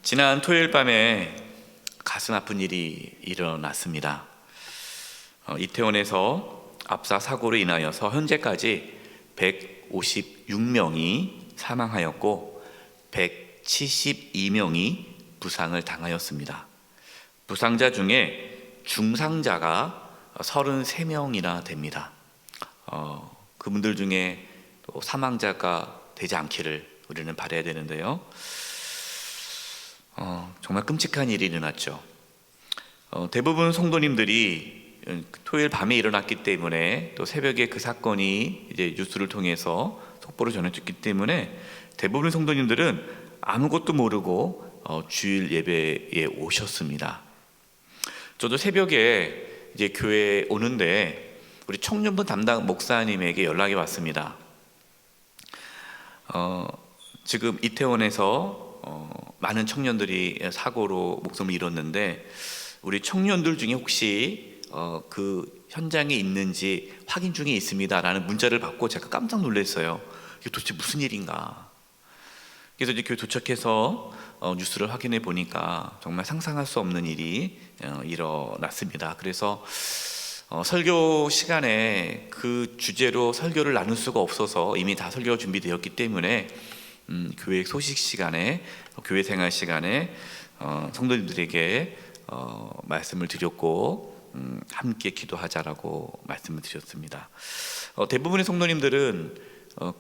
지난 토요일 밤에 가슴 아픈 일이 일어났습니다. 이태원에서 압사 사고로 인하여서 현재까지 156명이 사망하였고 172명이 부상을 당하였습니다. 부상자 중에 중상자가 33명이나 됩니다. 그분들 중에 또 사망자가 되지 않기를 우리는 바라야 되는데요. 정말 끔찍한 일이 일어났죠. 대부분 성도님들이 토요일 밤에 일어났기 때문에 또 새벽에 그 사건이 이제 뉴스를 통해서 속보로 전해졌기 때문에 대부분 성도님들은 아무것도 모르고 주일 예배에 오셨습니다. 저도 새벽에 이제 교회에 오는데 우리 청년부 담당 목사님에게 연락이 왔습니다. 지금 이태원에서 많은 청년들이 사고로 목숨을 잃었는데 우리 청년들 중에 혹시 그 현장에 있는지 확인 중에 있습니다 라는 문자를 받고 제가 깜짝 놀랐어요. 이게 도대체 무슨 일인가. 그래서 이제 교회 도착해서 뉴스를 확인해 보니까 정말 상상할 수 없는 일이 일어났습니다. 그래서 설교 시간에 그 주제로 설교를 나눌 수가 없어서 이미 다 설교가 준비되었기 때문에 교회 소식 시간에, 교회 생활 시간에 성도님들에게 말씀을 드렸고 함께 기도하자라고 말씀을 드렸습니다. 대부분의 성도님들은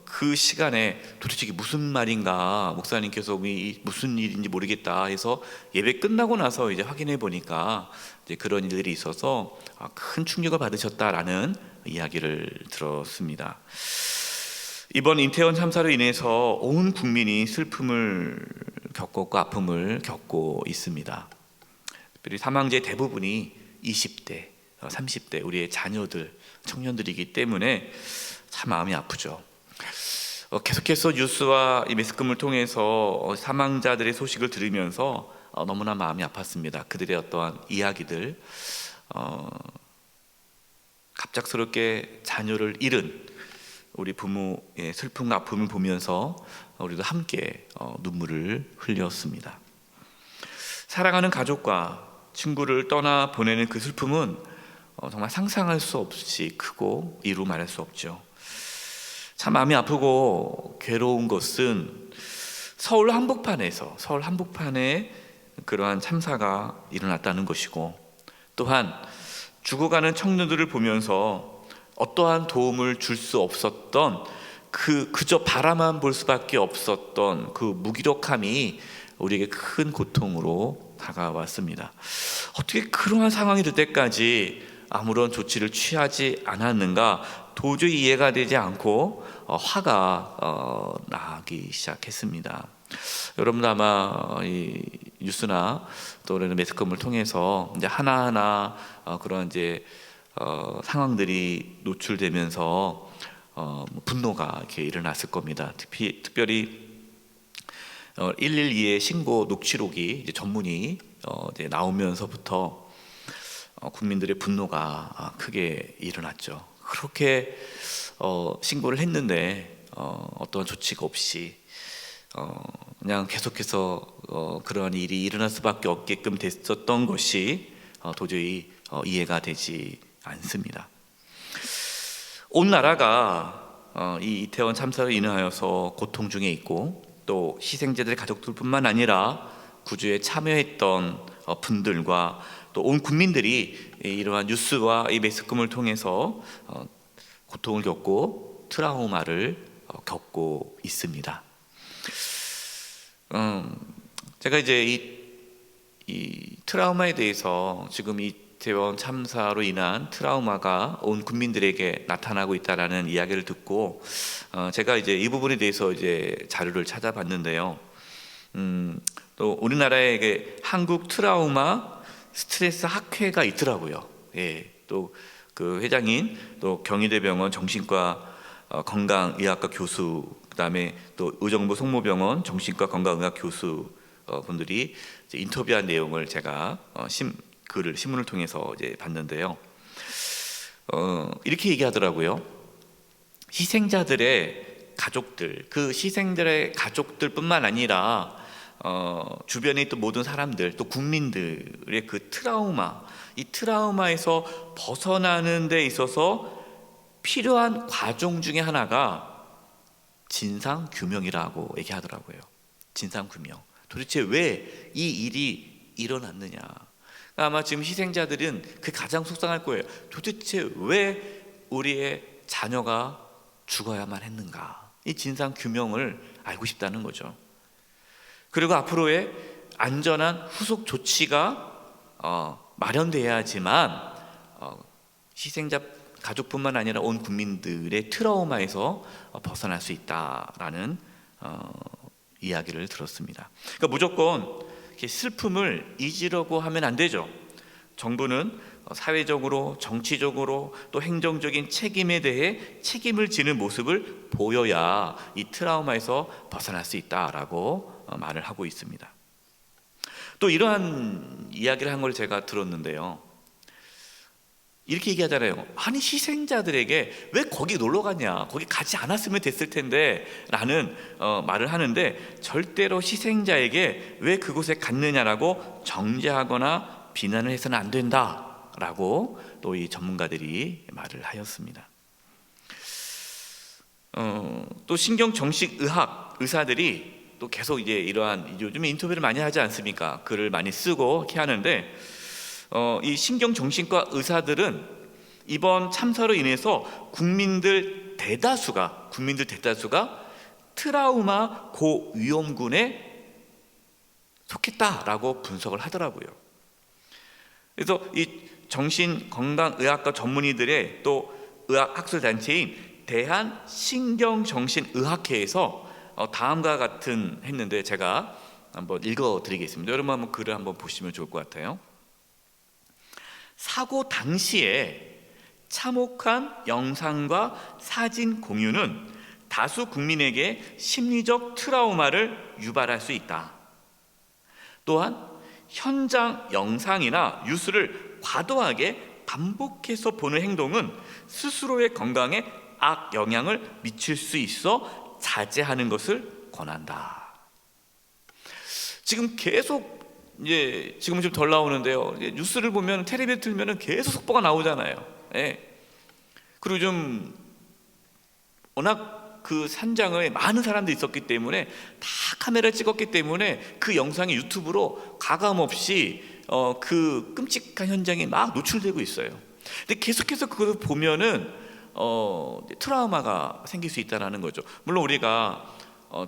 그 시간에 도대체 이게 무슨 말인가, 목사님께서 무슨 일인지 모르겠다 해서 예배 끝나고 나서 이제 확인해 보니까 이제 그런 일들이 있어서 큰 충격을 받으셨다라는 이야기를 들었습니다. 이번 이태원 참사로 인해서 온 국민이 슬픔을 겪었고 아픔을 겪고 있습니다. 특별히 사망자의 대부분이 20대, 30대 우리의 자녀들, 청년들이기 때문에 참 마음이 아프죠. 계속해서 뉴스와 이 매스컴을 통해서 사망자들의 소식을 들으면서 너무나 마음이 아팠습니다. 그들의 어떠한 이야기들, 갑작스럽게 자녀를 잃은 우리 부모의 슬픔과 아픔을 보면서 우리도 함께 눈물을 흘렸습니다. 사랑하는 가족과 친구를 떠나 보내는 그 슬픔은 정말 상상할 수 없이 크고 이루 말할 수 없죠. 참 마음이 아프고 괴로운 것은 서울 한복판에 그러한 참사가 일어났다는 것이고, 또한 죽어가는 청년들을 보면서 어떠한 도움을 줄 수 없었던 그저 바라만 볼 수밖에 없었던 그 무기력함이 우리에게 큰 고통으로 다가왔습니다. 어떻게 그러한 상황이 될 때까지 아무런 조치를 취하지 않았는가 도저히 이해가 되지 않고 화가 나기 시작했습니다. 여러분도 아마 이 뉴스나 또 매스컴을 통해서 이제 하나하나 그런 이제 상황들이 노출되면서 분노가 이렇게 일어났을 겁니다. 특별히 112의 신고 녹취록이 이제 전문이 이제 나오면서부터 국민들의 분노가 크게 일어났죠. 그렇게 신고를 했는데 어떠한 조치가 없이 그냥 계속해서 그러한 일이 일어날 수밖에 없게끔 됐었던 것이 도저히 이해가 되지 않습니다. 온 나라가 이 이태원 참사로 인하여서 고통 중에 있고, 또 희생자들의 가족들뿐만 아니라 구조에 참여했던 분들과 또 온 국민들이 이러한 뉴스와 이 매스컴을 통해서 고통을 겪고 트라우마를 겪고 있습니다. 제가 이제 이 트라우마에 대해서 지금 이태원 참사로 인한 트라우마가 온 국민들에게 나타나고 있다라는 이야기를 듣고 제가 이제 이 부분에 대해서 이제 자료를 찾아봤는데요. 또 우리나라에 한국 트라우마 스트레스 학회가 있더라고요. 예, 또 그 회장인 또 경희대병원 정신과 건강의학과 교수, 그다음에 또 의정부 송모병원 정신과 건강의학 교수 분들이 이제 인터뷰한 내용을 제가 글을 신문을 통해서 이제 봤는데요. 이렇게 얘기하더라고요. 희생자들의 가족들, 그 희생들의 가족들뿐만 아니라 주변에 있던 모든 사람들, 또 국민들의 그 트라우마, 이 트라우마에서 벗어나는 데 있어서 필요한 과정 중에 하나가 진상규명이라고 얘기하더라고요. 진상규명. 도대체 왜 이 일이 일어났느냐. 아마 지금 희생자들은 그게 가장 속상할 거예요. 도대체 왜 우리의 자녀가 죽어야만 했는가. 이 진상규명을 알고 싶다는 거죠. 그리고 앞으로의 안전한 후속 조치가 마련돼야지만 희생자 가족뿐만 아니라 온 국민들의 트라우마에서 벗어날 수 있다라는 이야기를 들었습니다. 그러니까 무조건 이렇게 슬픔을 잊으려고 하면 안 되죠. 정부는 사회적으로, 정치적으로, 또 행정적인 책임에 대해 책임을 지는 모습을 보여야 이 트라우마에서 벗어날 수 있다라고 말을 하고 있습니다. 또 이러한 이야기를 한 걸 제가 들었는데요. 이렇게 얘기하잖아요. 아니 희생자들에게 왜 거기 놀러 갔냐, 거기 가지 않았으면 됐을 텐데 라는 말을 하는데, 절대로 희생자에게 왜 그곳에 갔느냐라고 정죄하거나 비난을 해서는 안 된다라고 또 이 전문가들이 말을 하였습니다. 또 신경정신의학 의사들이 또 계속 이제 이러한, 요즘에 인터뷰를 많이 하지 않습니까? 글을 많이 쓰고 이렇게 하는데, 이 신경정신과 의사들은 이번 참사로 인해서 국민들 대다수가 트라우마 고위험군에 속했다라고 분석을 하더라고요. 그래서 이 정신건강의학과 전문의들의 또 의학학술단체인 대한신경정신의학회에서 다음과 같은 했는데, 제가 한번 읽어드리겠습니다. 여러분 한번 글을 한번 보시면 좋을 것 같아요. 사고 당시에 참혹한 영상과 사진 공유는 다수 국민에게 심리적 트라우마를 유발할 수 있다. 또한 현장 영상이나 뉴스를 과도하게 반복해서 보는 행동은 스스로의 건강에 악영향을 미칠 수 있어 자제하는 것을 권한다. 지금 계속 지금은 좀 덜 나오는데요. 뉴스를 보면, 텔레비전 틀면 계속 속보가 나오잖아요. 그리고 좀 워낙 그 산장에 많은 사람들이 있었기 때문에 다 카메라를 찍었기 때문에 그 영상이 유튜브로 가감없이 그 끔찍한 현장이 막 노출되고 있어요. 근데 계속해서 그걸 보면은 트라우마가 생길 수 있다는 거죠. 물론 우리가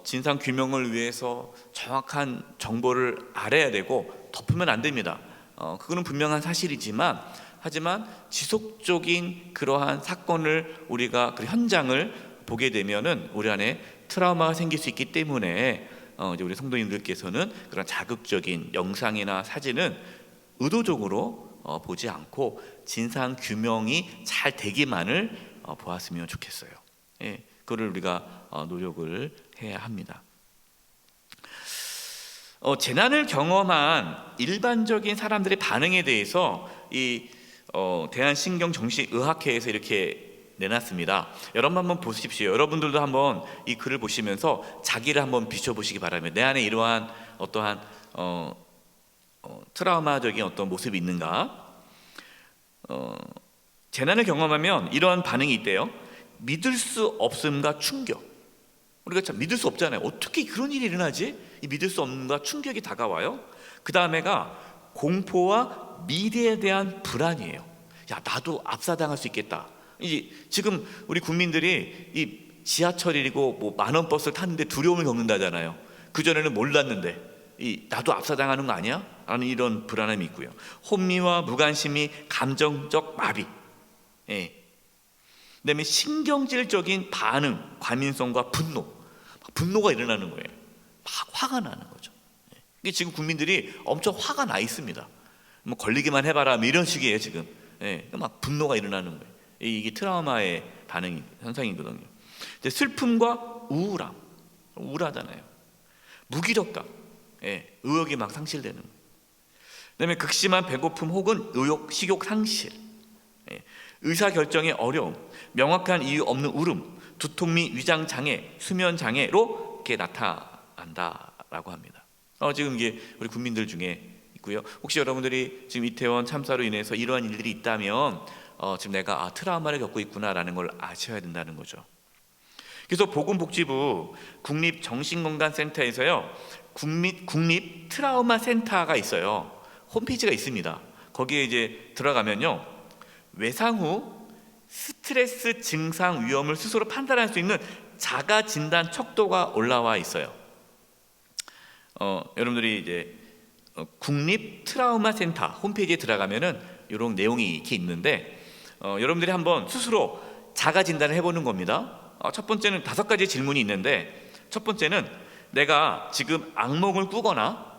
진상 규명을 위해서 정확한 정보를 알아야 되고 덮으면 안 됩니다. 그거는 분명한 사실이지만, 하지만 지속적인 그러한 사건을, 우리가 그 현장을 보게 되면은 우리 안에 트라우마가 생길 수 있기 때문에 이제 우리 성도님들께서는 그런 자극적인 영상이나 사진은 의도적으로 보지 않고 진상 규명이 잘 되기만을 보았으면 좋겠어요. 그거를 우리가 노력을 해야 합니다. 재난을 경험한 일반적인 사람들의 반응에 대해서 이 대한신경정신의학회에서 이렇게 내놨습니다. 여러분 한번 보십시오. 여러분들도 한번 이 글을 보시면서 자기를 한번 비춰보시기 바랍니다. 내 안에 이러한 어떠한 트라우마적인 어떤 모습이 있는가? 재난을 경험하면 이러한 반응이 있대요. 믿을 수 없음과 충격. 우리가 참 믿을 수 없잖아요. 어떻게 그런 일이 일어나지? 이 믿을 수 없음과 충격이 다가와요. 그 다음에가 공포와 미래에 대한 불안이에요. 야, 나도 압사당할 수 있겠다. 지금 우리 국민들이 이 지하철이고 뭐 만원 버스를 탔는데 두려움을 겪는다잖아요. 그전에는 몰랐는데 나도 압사당하는 거 아니야? 라는 이런 불안함이 있고요. 혼미와 무관심이 감정적 마비. 그다음에 신경질적인 반응, 과민성과 분노가 일어나는 거예요. 막 화가 나는 거죠. 이게 지금 국민들이 엄청 화가 나 있습니다. 뭐 걸리기만 해봐라, 뭐 이런 식이에요 지금. 막 분노가 일어나는 거예요. 이게 트라우마의 반응 현상이거든요. 이제 슬픔과 우울하잖아요. 무기력감, 의욕이 막 상실되는 거예요. 그다음에 극심한 배고픔 혹은 식욕 상실, 의사결정의 어려움, 명확한 이유 없는 울음, 두통 및 위장 장애, 수면 장애로 이렇게 나타난다라고 합니다. 지금 이게 우리 국민들 중에 있고요. 혹시 여러분들이 지금 이태원 참사로 인해서 이러한 일들이 있다면 지금 내가 트라우마를 겪고 있구나라는 걸 아셔야 된다는 거죠. 그래서 보건복지부 국립정신건강센터에서요, 국립 트라우마 센터가 있어요. 홈페이지가 있습니다. 거기에 이제 들어가면요, 외상 후 스트레스 증상 위험을 스스로 판단할 수 있는 자가 진단 척도가 올라와 있어요. 여러분들이 이제 국립 트라우마 센터 홈페이지에 들어가면은 이런 내용이 이렇게 있는데, 여러분들이 한번 스스로 자가 진단을 해보는 겁니다. 첫 번째는 5가지 질문이 있는데, 첫 번째는 내가 지금 악몽을 꾸거나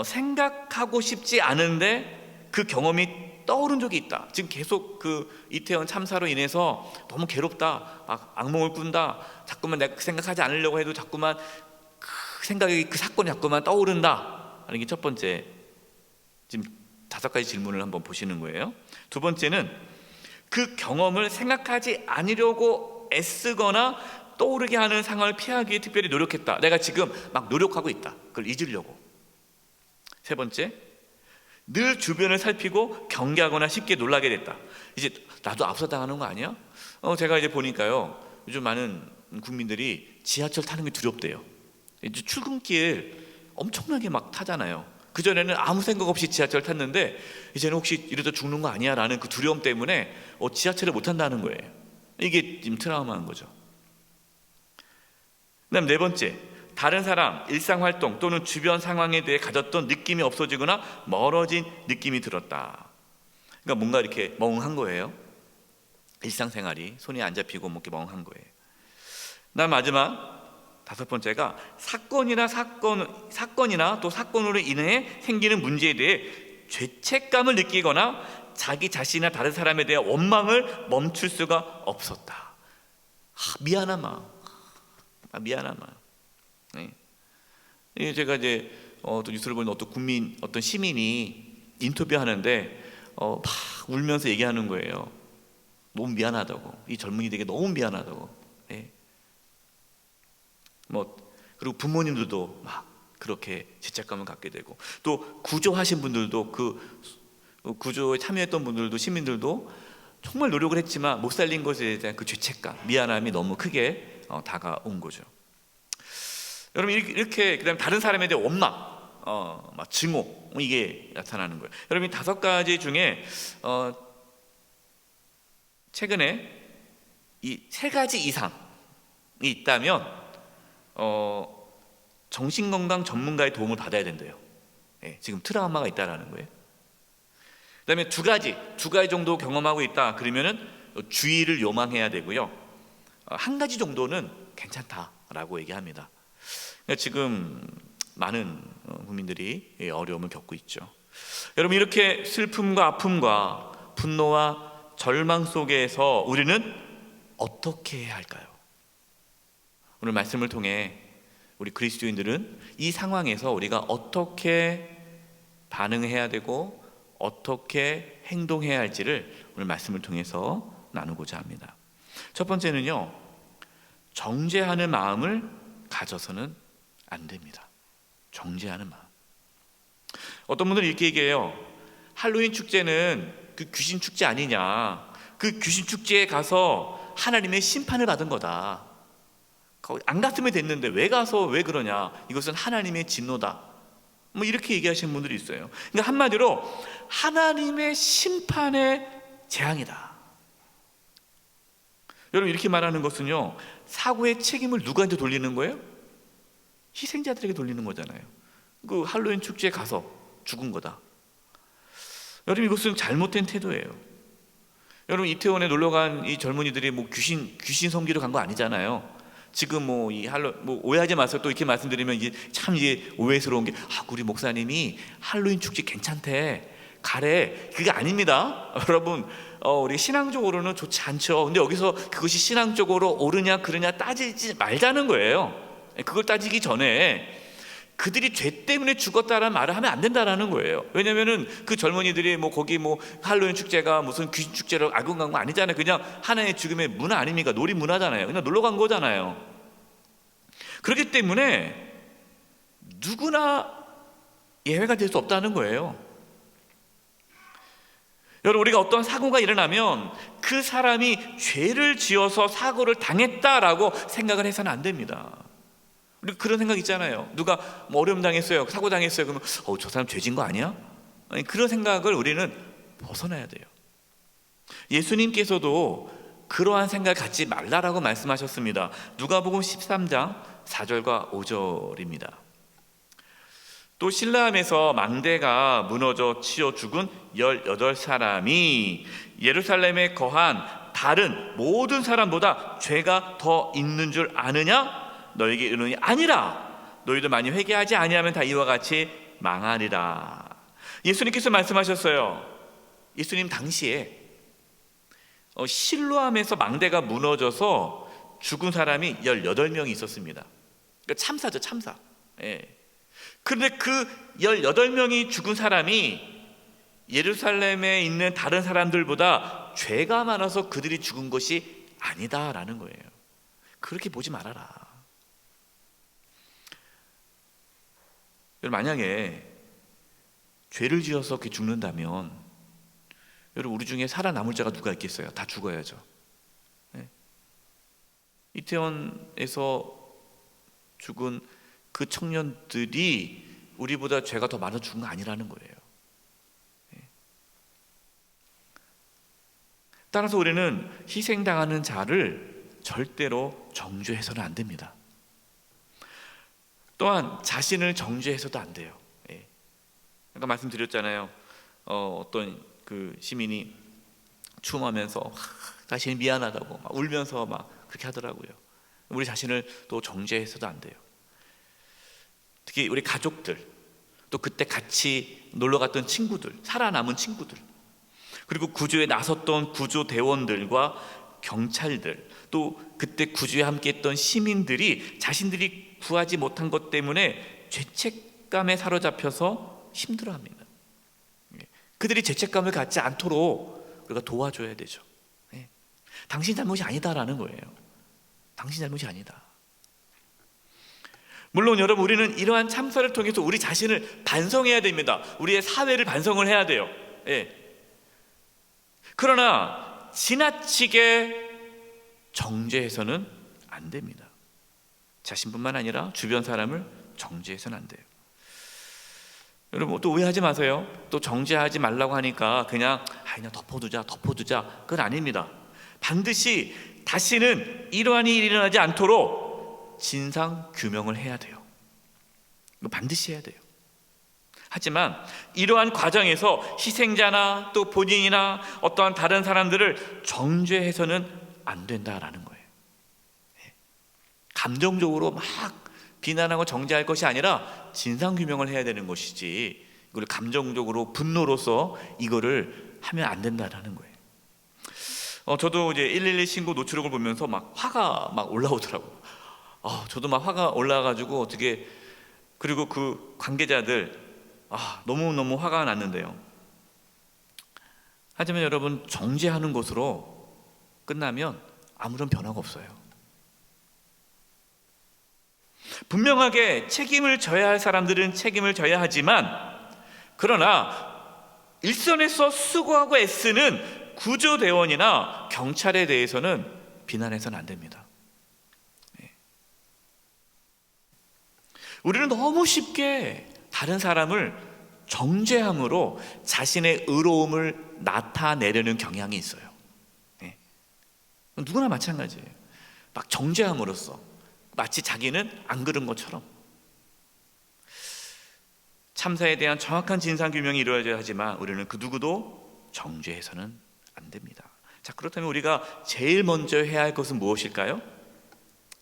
생각하고 싶지 않은데 그 경험이 떠오른 적이 있다. 지금 계속 그 이태원 참사로 인해서 너무 괴롭다, 막 악몽을 꾼다, 자꾸만 내가 생각하지 않으려고 해도 자꾸만 그 생각이, 그 사건이 자꾸만 떠오른다 하는 게 첫 번째, 지금 5가지 질문을 한번 보시는 거예요. 두 번째는 그 경험을 생각하지 않으려고 애쓰거나 떠오르게 하는 상황을 피하기 위해 특별히 노력했다. 내가 지금 막 노력하고 있다, 그걸 잊으려고. 세 번째, 늘 주변을 살피고 경계하거나 쉽게 놀라게 됐다. 이제 나도 압사당하는 거 아니야? 제가 이제 보니까요, 요즘 많은 국민들이 지하철 타는 게 두렵대요. 이제 출근길 엄청나게 막 타잖아요. 그전에는 아무 생각 없이 지하철 탔는데 이제는 혹시 이러다 죽는 거 아니야? 라는 그 두려움 때문에 지하철을 못 탄다는 거예요. 이게 지금 트라우마인 거죠. 그다음 네 번째, 다른 사람, 일상활동 또는 주변 상황에 대해 가졌던 느낌이 없어지거나 멀어진 느낌이 들었다. 그러니까 뭔가 이렇게 멍한 거예요. 일상생활이 손이 안 잡히고 이렇게 멍한 거예요. 그다음 마지막 5번째가 사건이나 또 사건으로 인해 생기는 문제에 대해 죄책감을 느끼거나 자기 자신이나 다른 사람에 대한 원망을 멈출 수가 없었다. 미안한 마음. 미안한 마음. 네. 제가 이제 또 뉴스를 보는 어떤 시민이 인터뷰하는데 막 울면서 얘기하는 거예요. 너무 미안하다고. 이 젊은이들에게 너무 미안하다고. 네. 그리고 부모님들도 막 그렇게 죄책감을 갖게 되고, 또 구조하신 분들도, 그 구조에 참여했던 분들도, 시민들도 정말 노력을 했지만 못 살린 것에 대한 그 죄책감, 미안함이 너무 크게 다가온 거죠. 여러분, 이렇게 그다음에 다른 사람에 대한 원망, 막 증오, 이게 나타나는 거예요. 여러분, 5가지 중에 최근에 이 3가지 이상이 있다면 정신건강 전문가의 도움을 받아야 된대요. 지금 트라우마가 있다라는 거예요. 그다음에 2가지 정도 경험하고 있다 그러면은 주의를 요망해야 되고요. 1가지 정도는 괜찮다라고 얘기합니다. 지금 많은 국민들이 어려움을 겪고 있죠. 여러분, 이렇게 슬픔과 아픔과 분노와 절망 속에서 우리는 어떻게 해야 할까요? 오늘 말씀을 통해 우리 그리스도인들은 이 상황에서 우리가 어떻게 반응해야 되고 어떻게 행동해야 할지를 오늘 말씀을 통해서 나누고자 합니다. 첫 번째는요, 정죄하는 마음을 가져서는 안 됩니다. 정죄하는 마음. 어떤 분들은 이렇게 얘기해요. 할로윈 축제는 그 귀신 축제 아니냐, 그 귀신 축제에 가서 하나님의 심판을 받은 거다. 안 갔으면 됐는데 왜 가서 왜 그러냐, 이것은 하나님의 진노다, 이렇게 얘기하시는 분들이 있어요. 그러니까 한마디로 하나님의 심판의 재앙이다. 여러분, 이렇게 말하는 것은요, 사고의 책임을 누구한테 돌리는 거예요? 희생자들에게 돌리는 거잖아요. 그 할로윈 축제에 가서 죽은 거다. 여러분, 이것은 잘못된 태도예요. 여러분, 이태원에 놀러간 이 젊은이들이 귀신 섬기러 간 거 아니잖아요. 지금 오해하지 마세요. 또 이렇게 말씀드리면 이게 오해스러운 게, 우리 목사님이 할로윈 축제 괜찮대, 가래, 그게 아닙니다. 여러분, 우리 신앙적으로는 좋지 않죠. 근데 여기서 그것이 신앙적으로 옳으냐 그르냐 따지지 말자는 거예요. 그걸 따지기 전에 그들이 죄 때문에 죽었다라는 말을 하면 안 된다라는 거예요. 왜냐면은 그 젊은이들이 거기 할로윈 축제가 무슨 귀신 축제를 알고 간 거 아니잖아요. 그냥 하나의 죽음의 문화 아닙니까? 놀이 문화잖아요. 그냥 놀러 간 거잖아요. 그렇기 때문에 누구나 예외가 될 수 없다는 거예요. 여러분, 우리가 어떤 사고가 일어나면 그 사람이 죄를 지어서 사고를 당했다라고 생각을 해서는 안 됩니다. 우리 그런 생각 있잖아요. 누가 뭐 어려움 당했어요, 사고 당했어요, 그러면 저 사람 죄진 거 아니야? 아니, 그런 생각을 우리는 벗어나야 돼요. 예수님께서도 그러한 생각을 갖지 말라라고 말씀하셨습니다. 누가복음 13장 4절과 5절입니다. 또 실라암에서 망대가 무너져 치여 죽은 18사람이 예루살렘에 거한 다른 모든 사람보다 죄가 더 있는 줄 아느냐? 너에게 이르노니 아니라. 너희도 많이 회개하지 아니하면 다 이와 같이 망하리라. 예수님께서 말씀하셨어요. 예수님 당시에 실로암에서 망대가 무너져서 죽은 사람이 18명이 있었습니다. 그러니까 참사죠, 참사. 예. 그런데 그 18명이 죽은 사람이 예루살렘에 있는 다른 사람들보다 죄가 많아서 그들이 죽은 것이 아니다라는 거예요. 그렇게 보지 말아라. 만약에 죄를 지어서 그렇게 죽는다면, 여러분, 우리 중에 살아남을 자가 누가 있겠어요? 다 죽어야죠. 네? 이태원에서 죽은 그 청년들이 우리보다 죄가 더 많아 죽은 거 아니라는 거예요. 네? 따라서 우리는 희생당하는 자를 절대로 정죄해서는 안 됩니다. 또한 자신을 정죄해서도 안 돼요. 예. 아까 말씀드렸잖아요. 어떤 그 시민이 추모하면서 자신이 미안하다고 막 울면서 막 그렇게 하더라고요. 우리 자신을 또 정죄해서도 안 돼요. 특히 우리 가족들, 또 그때 같이 놀러 갔던 친구들, 살아남은 친구들, 그리고 구조에 나섰던 구조대원들과 경찰들, 또 그때 구조에 함께했던 시민들이 자신들이 구하지 못한 것 때문에 죄책감에 사로잡혀서 힘들어합니다. 그들이 죄책감을 갖지 않도록 우리가 도와줘야 되죠. 당신 잘못이 아니다라는 거예요. 당신 잘못이 아니다. 물론 여러분, 우리는 이러한 참사를 통해서 우리 자신을 반성해야 됩니다. 우리의 사회를 반성을 해야 돼요. 그러나 지나치게 정죄해서는 안 됩니다. 자신뿐만 아니라 주변 사람을 정죄해서는 안 돼요. 여러분, 또 오해하지 마세요. 또 정죄하지 말라고 하니까 그냥 덮어두자 그건 아닙니다. 반드시 다시는 이러한 일이 일어나지 않도록 진상 규명을 해야 돼요. 이거 반드시 해야 돼요. 하지만 이러한 과정에서 희생자나 또 본인이나 어떠한 다른 사람들을 정죄해서는 안 된다라는 거예요. 감정적으로 막 비난하고 정죄할 것이 아니라 진상규명을 해야 되는 것이지, 이걸 감정적으로 분노로서 이거를 하면 안 된다라는 거예요. 저도 이제 112 신고 노출록을 보면서 막 화가 막 올라오더라고요. 저도 막 화가 올라가지고 어떻게, 그리고 그 관계자들 너무너무 화가 났는데요. 하지만 여러분, 정죄하는 것으로 끝나면 아무런 변화가 없어요. 분명하게 책임을 져야 할 사람들은 책임을 져야 하지만, 그러나 일선에서 수고하고 애쓰는 구조대원이나 경찰에 대해서는 비난해서는 안 됩니다. 우리는 너무 쉽게 다른 사람을 정죄함으로 자신의 의로움을 나타내려는 경향이 있어요. 누구나 마찬가지예요. 막 정죄함으로써 마치 자기는 안 그런 것처럼. 참사에 대한 정확한 진상규명이 이루어져야 하지만 우리는 그 누구도 정죄해서는 안 됩니다. 자, 그렇다면 우리가 제일 먼저 해야 할 것은 무엇일까요?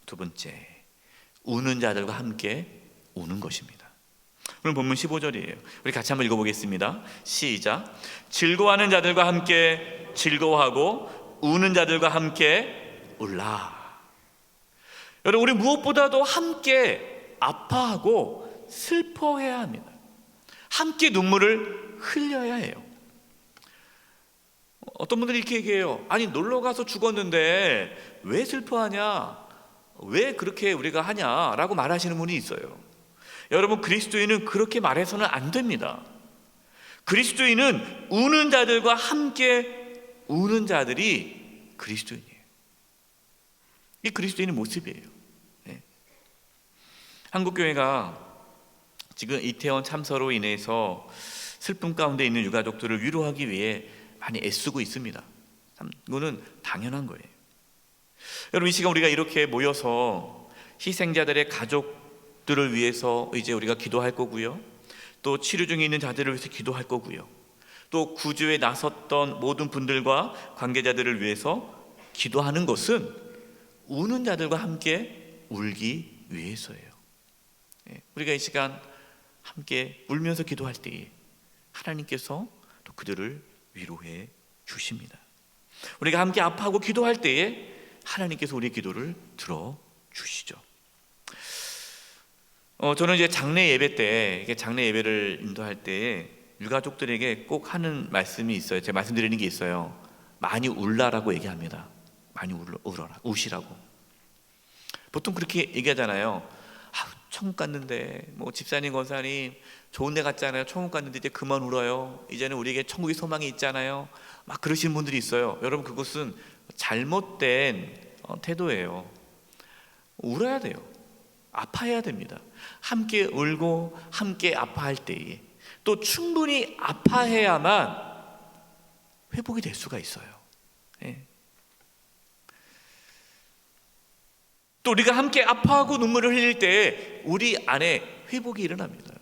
두 번째, 우는 자들과 함께 우는 것입니다. 오늘 본문 15절이에요. 우리 같이 한번 읽어보겠습니다. 시작. 즐거워하는 자들과 함께 즐거워하고 우는 자들과 함께 울라. 여러분, 우리 무엇보다도 함께 아파하고 슬퍼해야 합니다. 함께 눈물을 흘려야 해요. 어떤 분들이 이렇게 얘기해요. 아니, 놀러가서 죽었는데 왜 슬퍼하냐, 왜 그렇게 우리가 하냐라고 말하시는 분이 있어요. 여러분, 그리스도인은 그렇게 말해서는 안 됩니다. 그리스도인은 우는 자들과 함께 우는 자들이 그리스도인이에요. 이 그리스도인의 모습이에요. 네. 한국교회가 지금 이태원 참사로 인해서 슬픔 가운데 있는 유가족들을 위로하기 위해 많이 애쓰고 있습니다. 이거는 당연한 거예요. 여러분, 이 시간 우리가 이렇게 모여서 희생자들의 가족들을 위해서 이제 우리가 기도할 거고요, 또 치료 중에 있는 자들을 위해서 기도할 거고요, 또 구조에 나섰던 모든 분들과 관계자들을 위해서 기도하는 것은 우는 자들과 함께 울기 위해서예요. 우리가 이 시간 함께 울면서 기도할 때에 하나님께서 또 그들을 위로해 주십니다. 우리가 함께 아파하고 기도할 때에 하나님께서 우리의 기도를 들어주시죠. 저는 이제 장례 예배 때, 장례 예배를 인도할 때 유가족들에게 꼭 하는 말씀이 있어요. 제가 말씀드리는 게 있어요. 많이 울라라고 얘기합니다. 많이 울어라, 우시라고. 보통 그렇게 얘기하잖아요. 천국 갔는데, 뭐 집사님, 권사님 좋은 데 갔잖아요. 천국 갔는데 이제 그만 울어요. 이제는 우리에게 천국의 소망이 있잖아요. 막 그러시는 분들이 있어요. 여러분, 그것은 잘못된 태도예요. 울어야 돼요. 아파해야 됩니다. 함께 울고 함께 아파할 때에 또 충분히 아파해야만 회복이 될 수가 있어요. 또 우리가 함께 아파하고 눈물을 흘릴 때 우리 안에 회복이 일어납니다.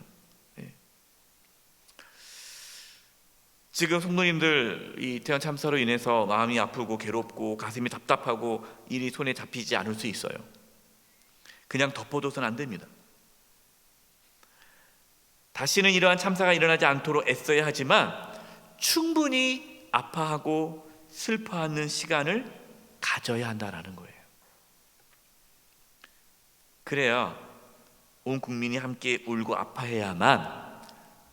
지금 성도님들 이 이태원 참사로 인해서 마음이 아프고 괴롭고 가슴이 답답하고 일이 손에 잡히지 않을 수 있어요. 그냥 덮어둬서는 안 됩니다. 다시는 이러한 참사가 일어나지 않도록 애써야 하지만 충분히 아파하고 슬퍼하는 시간을 가져야 한다는 거예요. 그래야 온 국민이 함께 울고 아파해야만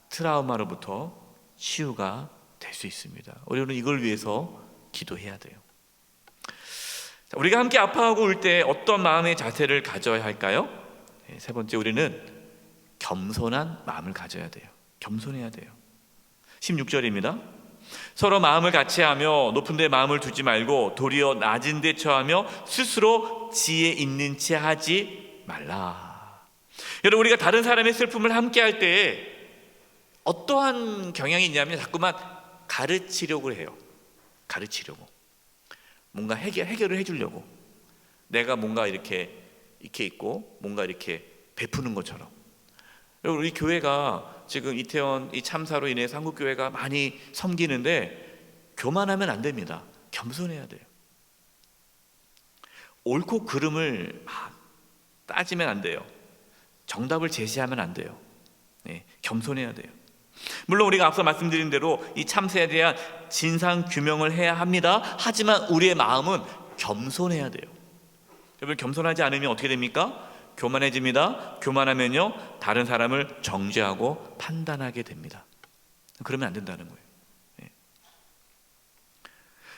트라우마로부터 치유가 될 수 있습니다. 우리는 이걸 위해서 기도해야 돼요. 우리가 함께 아파하고 울 때 어떤 마음의 자세를 가져야 할까요? 세 번째, 우리는 겸손한 마음을 가져야 돼요. 겸손해야 돼요. 16절입니다. 서로 마음을 같이하며 높은 데 마음을 두지 말고 도리어 낮은 데 처하며 스스로 지혜 있는 채 하지 말라. 여러분, 우리가 다른 사람의 슬픔을 함께 할 때 어떠한 경향이 있냐면 자꾸만 가르치려고 해요. 가르치려고. 뭔가 해결을 해주려고. 내가 뭔가 이렇게 있고 뭔가 이렇게 베푸는 것처럼. 여러분, 우리 교회가 지금 이태원 이 참사로 인해서 한국교회가 많이 섬기는데 교만하면 안 됩니다. 겸손해야 돼요. 옳고 그름을 따지면 안 돼요. 정답을 제시하면 안 돼요. 겸손해야 돼요. 물론 우리가 앞서 말씀드린 대로 이 참사에 대한 진상 규명을 해야 합니다. 하지만 우리의 마음은 겸손해야 돼요. 여러분, 겸손하지 않으면 어떻게 됩니까? 교만해집니다. 교만하면요, 다른 사람을 정죄하고 판단하게 됩니다. 그러면 안 된다는 거예요.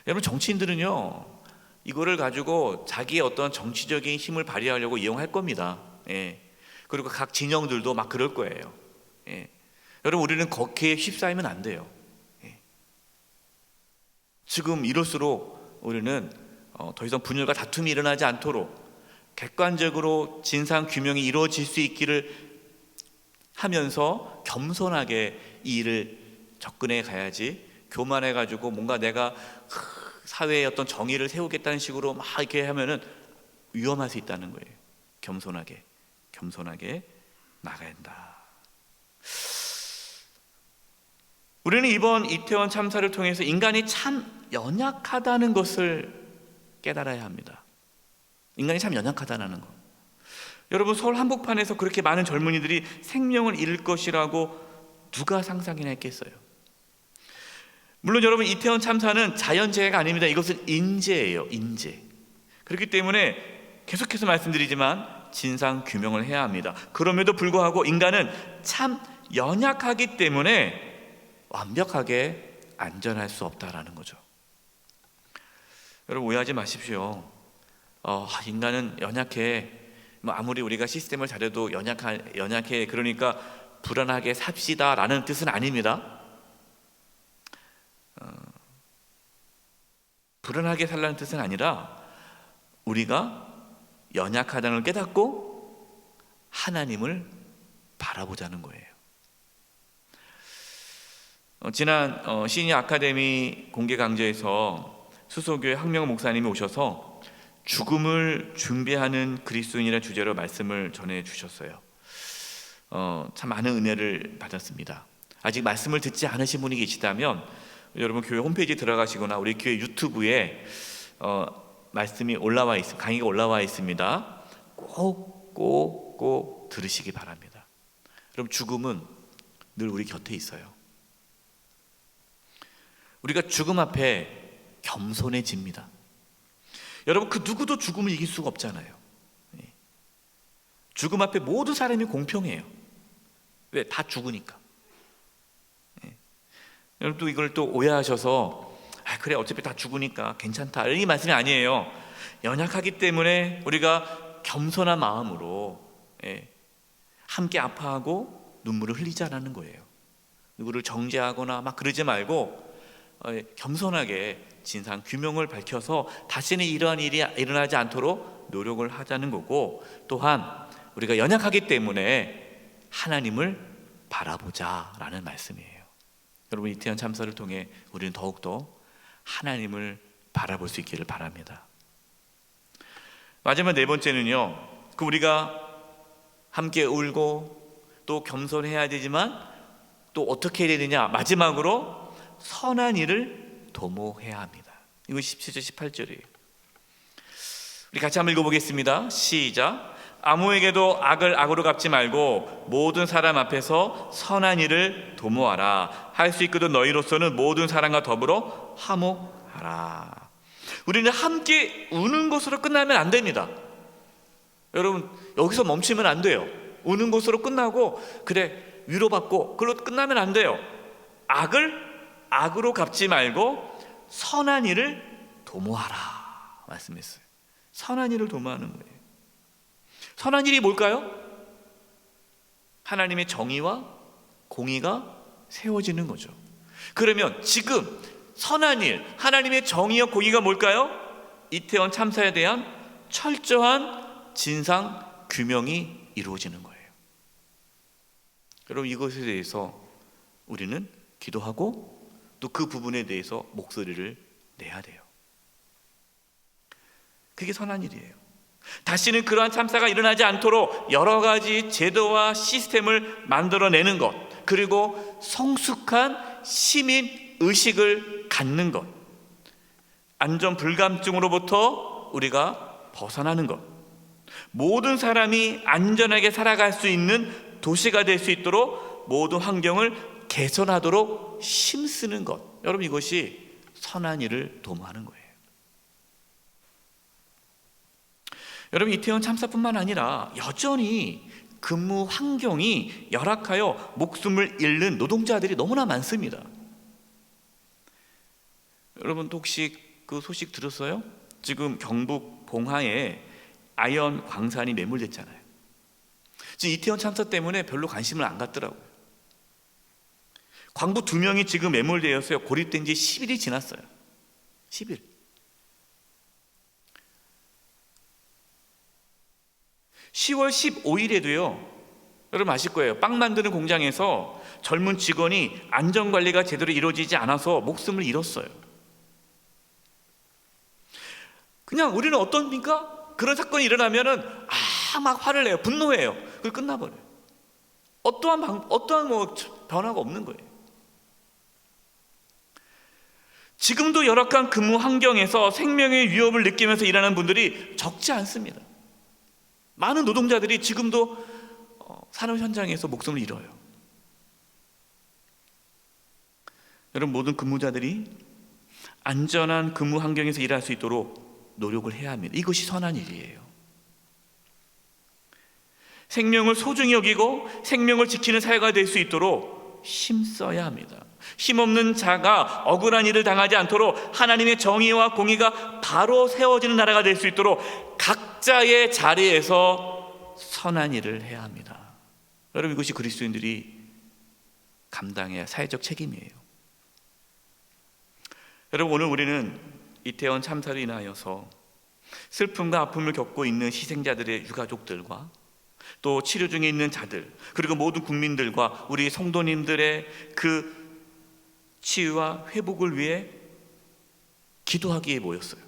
여러분, 정치인들은요, 이거를 가지고 자기의 어떤 정치적인 힘을 발휘하려고 이용할 겁니다. 그리고 각 진영들도 막 그럴 거예요. 여러분, 우리는 거기에 휩싸이면 안 돼요. 지금 이럴수록 우리는 더 이상 분열과 다툼이 일어나지 않도록 객관적으로 진상 규명이 이루어질 수 있기를 하면서 겸손하게 이 일을 접근해 가야지, 교만해 가지고 뭔가 내가 사회의 어떤 정의를 세우겠다는 식으로 막 이렇게 하면은 위험할 수 있다는 거예요. 겸손하게 나가야 한다. 우리는 이번 이태원 참사를 통해서 인간이 참 연약하다는 것을 깨달아야 합니다. 인간이 참 연약하다는 것. 여러분, 서울 한복판에서 그렇게 많은 젊은이들이 생명을 잃을 것이라고 누가 상상이나 했겠어요? 물론 여러분, 이태원 참사는 자연재해가 아닙니다. 이것은 인재예요. 인재. 그렇기 때문에 계속해서 말씀드리지만 진상 규명을 해야 합니다. 그럼에도 불구하고 인간은 참 연약하기 때문에 완벽하게 안전할 수 없다라는 거죠. 여러분, 오해하지 마십시오. 인간은 연약해. 뭐 아무리 우리가 시스템을 잘해도 연약해 그러니까 불안하게 삽시다라는 뜻은 아닙니다. 불안하게 살라는 뜻은 아니라 우리가 연약하다는 걸 깨닫고 하나님을 바라보자는 거예요. 지난 시니어 아카데미 공개 강좌에서 수소교회 황명호 목사님이 오셔서 죽음을 준비하는 그리스도인이라는 주제로 말씀을 전해 주셨어요. 참 많은 은혜를 받았습니다. 아직 말씀을 듣지 않으신 분이 계시다면 여러분 교회 홈페이지에 들어가시거나 우리 교회 유튜브에 말씀이 올라와 있습니다. 강의가 올라와 있습니다. 꼭 들으시기 바랍니다. 여러분 죽음은 늘 우리 곁에 있어요. 우리가 죽음 앞에 겸손해집니다. 여러분 그 누구도 죽음을 이길 수가 없잖아요. 죽음 앞에 모든 사람이 공평해요. 왜? 다 죽으니까. 여러분 또 이걸 또 오해하셔서 그래 어차피 다 죽으니까 괜찮다 이 말씀이 아니에요. 연약하기 때문에 우리가 겸손한 마음으로 함께 아파하고 눈물을 흘리자라는 거예요. 누구를 정죄하거나 막 그러지 말고 겸손하게 진상 규명을 밝혀서 다시는 이러한 일이 일어나지 않도록 노력을 하자는 거고, 또한 우리가 연약하기 때문에 하나님을 바라보자라는 말씀이에요. 여러분 이태원 참사를 통해 우리는 더욱더 하나님을 바라볼 수 있기를 바랍니다. 마지막 네 번째는요, 우리가 함께 울고 또 겸손해야 되지만 또 어떻게 해야 되느냐, 마지막으로 선한 일을 도모해야 합니다. 이거 17절 18절이에요. 우리 같이 한번 읽어보겠습니다. 시작. 아무에게도 악을 악으로 갚지 말고 모든 사람 앞에서 선한 일을 도모하라. 할 수 있거든 너희로서는 모든 사람과 더불어 화목하라. 우리는 함께 우는 것으로 끝나면 안 됩니다. 여러분 여기서 멈추면 안 돼요. 우는 것으로 끝나고 그래 위로받고 그걸로 끝나면 안 돼요. 악을 악으로 갚지 말고 선한 일을 도모하라 말씀했어요. 선한 일을 도모하는 거예요. 선한 일이 뭘까요? 하나님의 정의와 공의가 세워지는 거죠. 그러면 지금 선한 일, 하나님의 정의와 공의가 뭘까요? 이태원 참사에 대한 철저한 진상 규명이 이루어지는 거예요. 여러분 이것에 대해서 우리는 기도하고 또 그 부분에 대해서 목소리를 내야 돼요. 그게 선한 일이에요. 다시는 그러한 참사가 일어나지 않도록 여러 가지 제도와 시스템을 만들어내는 것, 그리고 성숙한 시민 의식을 갖는 것, 안전 불감증으로부터 우리가 벗어나는 것, 모든 사람이 안전하게 살아갈 수 있는 도시가 될 수 있도록 모든 환경을 개선하도록 힘쓰는 것, 여러분 이것이 선한 일을 도모하는 거예요. 여러분 이태원 참사뿐만 아니라 여전히 근무 환경이 열악하여 목숨을 잃는 노동자들이 너무나 많습니다. 여러분 혹시 그 소식 들었어요? 지금 경북 봉화에 아연 광산이 매몰됐잖아요. 지금 이태원 참사 때문에 별로 관심을 안 갖더라고요. 광부 2명이 지금 매몰되었어요. 고립된 지 10일이 지났어요. 10일. 10월 15일에도요, 여러분 아실 거예요. 빵 만드는 공장에서 젊은 직원이 안전관리가 제대로 이루어지지 않아서 목숨을 잃었어요. 그냥 우리는 어떻습니까? 그런 사건이 일어나면은 막 화를 내요. 분노해요. 그걸 끝나버려요. 어떠한 변화가 없는 거예요. 지금도 열악한 근무 환경에서 생명의 위협을 느끼면서 일하는 분들이 적지 않습니다. 많은 노동자들이 지금도 산업 현장에서 목숨을 잃어요. 여러분 모든 근무자들이 안전한 근무 환경에서 일할 수 있도록 노력을 해야 합니다. 이것이 선한 일이에요. 생명을 소중히 여기고 생명을 지키는 사회가 될 수 있도록 힘써야 합니다. 힘없는 자가 억울한 일을 당하지 않도록 하나님의 정의와 공의가 바로 세워지는 나라가 될 수 있도록 각자의 자리에서 선한 일을 해야 합니다. 여러분, 이것이 그리스도인들이 감당해야 할 사회적 책임이에요. 여러분, 오늘 우리는 이태원 참사로 인하여서 슬픔과 아픔을 겪고 있는 희생자들의 유가족들과 또 치료 중에 있는 자들, 그리고 모든 국민들과 우리 성도님들의 그 치유와 회복을 위해 기도하기에 모였어요.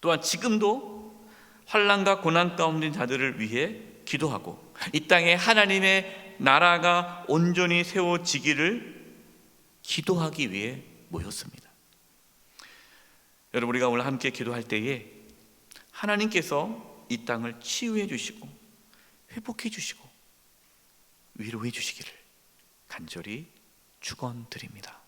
또한 지금도 환난과 고난 가운데 있는 자들을 위해 기도하고 이 땅에 하나님의 나라가 온전히 세워지기를 기도하기 위해 모였습니다. 여러분, 우리가 오늘 함께 기도할 때에 하나님께서 이 땅을 치유해 주시고 회복해 주시고 위로해 주시기를 간절히 축원드립니다.